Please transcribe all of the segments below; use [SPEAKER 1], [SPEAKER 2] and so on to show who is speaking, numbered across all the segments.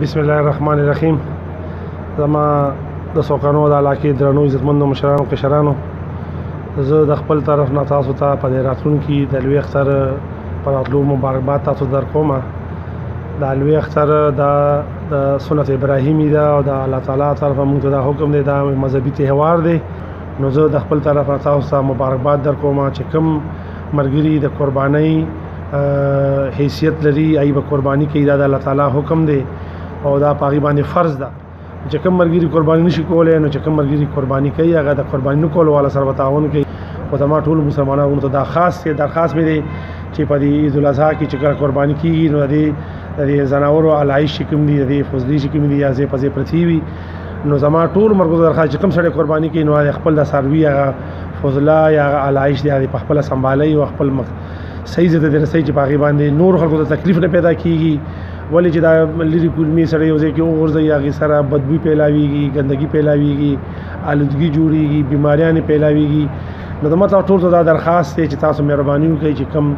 [SPEAKER 1] بسم الله الرحمن الرحیم. زما د سوکانو د علاقې درنو عزتمندو مشرانو کشرانو، زه د خپل طرف نه تاسو ته په دې راتلونکي د لوی اختر په راتلو مبارکباد تاسو درکوم. د لوی اختر د سنت ابراهیمي ده او د الله تعالی طرفه موږ ته دا حکم دی، دا مذهبي تهوار دی. نو زه د خپل طرف نه تاسو ته مبارکباد درکوم چې کوم مرګري د قربانۍ حیثیت لري، ای به قرباني کوي. دا د الله تعالی حکم دی او دا پاغي باندې فرض ده چې کوم مرګري قرباني نشي کولای، نو چې کوم مرګري قرباني کوي هغه د قرباني نه کولو والا سره تعاون کوي. او زما ټول مسلمانانو ته دا خاص درخواست مې دی چې په دې عید الاضحی کې چې کله قرباني کیږي نو د زناورو علایش کوم دي، د فضلي کوم دي یا زه پځې پرتی وي، نو زما ټول مرګو درخواست چې کوم سره قرباني کوي نو خپل د سروي هغه فضله یا علایش دی په خپل سمبالي او خپل صحیح ځای ته رسي چې پاغي باندې نور خلکو ته تکلیف نه پیدا کیږي. ولې چې دا لری کلمې سره یو ځای کې وغورځي هغې سره بدبوی پیلاویږي، ګندګي پیلاویږي، آلودګي جوړیږي، بیماریانې پیلاویږي. نو زما ته ټول ته دا درخواست دی چې تاسو مهرباني وکړئ چې کوم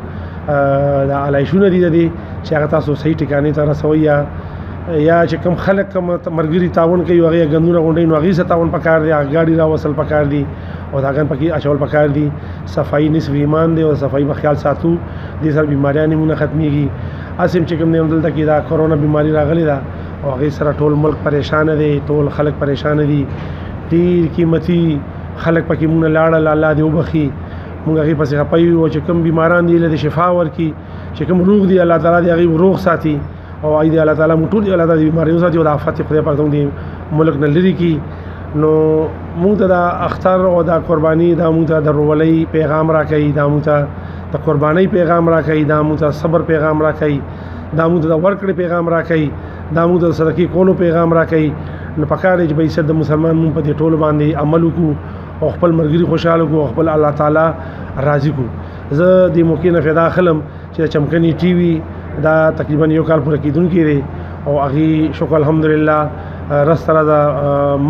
[SPEAKER 1] د علایشونه دي چې هغه تاسو صحیح ټکانې ته رسوئ، یا چې کوم خلک کوم مرګري تعاون کوي هغې ګندونه غونډوي نو هغې سره تعاون پکار دی، هغه ګاډي راوصل پکار دي او دا ګن پکې اچول پکار دي. صفایي نصف ایمان دی او صفایي به خیال ساتو، دې سره بیماریانې مونږ نه ختمېږي. اسیم چې کوم دی دلته کې دا کرونا بیماری راغلی ده او هغې سره ټول ملک پریشانه دی، ټول خلک پریشانه دي. ډېر قیمتي خلک پکې مونږ نه لاړل، الله دې وبخي. مونږ هغې پسې خفه یو او چې کوم بیماران دي له شفا ورکړي، چې کوم روغ دي الله تعالی دې هغې روغ ساتي او ای دې الله تعالی مونږ ټول الله تعالی دې بیماریو ساتي او د آفت خدای پاک دې ملک نه لرې کړي. نو مونږ ته دا اختر او دا قرباني دا مونږ ته د رولۍ پیغام راکوي، دا مونږ ته د قربانۍ پیغام راکوي، دا مونږ ته صبر پیغام راکوي، دا مونږ ته د ورکړې پیغام راکوي، دا مونږ ته د صدقې کولو پیغام راکوي. نو پکار دی چې به عزت د مسلمان مونږ په دې ټولو باندې عمل وکړو او خپل مرګري خوشحاله کړو او خپل الله تعالی راضي کړو. زه دې موقع نه فدا اخلم چې د چمکني ټي وي دا تقریبا یو کال پوره کېدونکی دی او هغې شکر الحمدلله رس سره د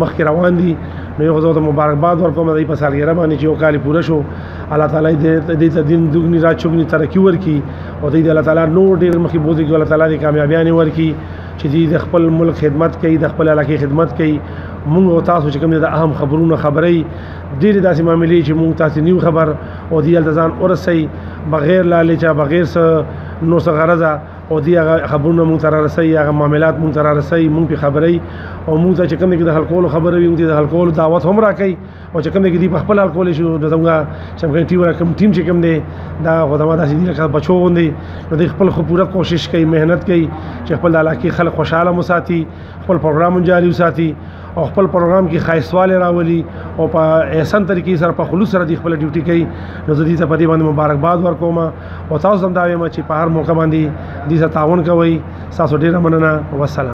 [SPEAKER 1] مخکې روان دي. نو یو خو ته مبارکباد ورکوم د دې په سالګرې باندې چې یو کال پوره شو. الله تعالی دې ته دین دوګني رات چوګني ترقي ورکړي او دې الله تعالی نور ډېر مخکې بوځي چې الله تعالی دې کامیابیانې ورکړي چې دې د خپل ملک خدمت کوي، د خپل علاقې خدمت کوي. مونږ او تاسو چې کوم د اهم خبرونه خبرې ډېرې داسې معاملې چې مونږ تاسو نیو خبر او دې هلته ځان ورسوي بغیر لالچه، بغیر څه نور څه غرضه، او دې هغه خبرونه مونږ ته را رسوي، هغه معاملات مونږ ته را رسوي، مونږ پې خبرې او مونږ ته چې کوم دی د حل کولو خبره وي مونږ ته د حل کولو دعوت هم راکوي او چې کوم دی دې په خپل حل کولی شو. نو زموږ چمکني ټي وي کوم ټیم چې کوم دی دا خو زما داسې دي لکه بچو غوندې، نو دوی خپل خو پوره کوشش کوي، محنت کوي چې خپل د علاقې خلک خوشحاله وساتي، خپل پروګرام جاري وساتي او خپل پروګرام کې ښایستوالی راولي او په احسن طریقې سره په خلوص سره دې خپله ډیوټي کوي. نو زه دې ته په دې باندې مبارکباد ورکوم او تاسو هم دا وایم چې په هر موقع باندې دې سره تعاون کوئ. ستاسو ډېره مننه. والسلام.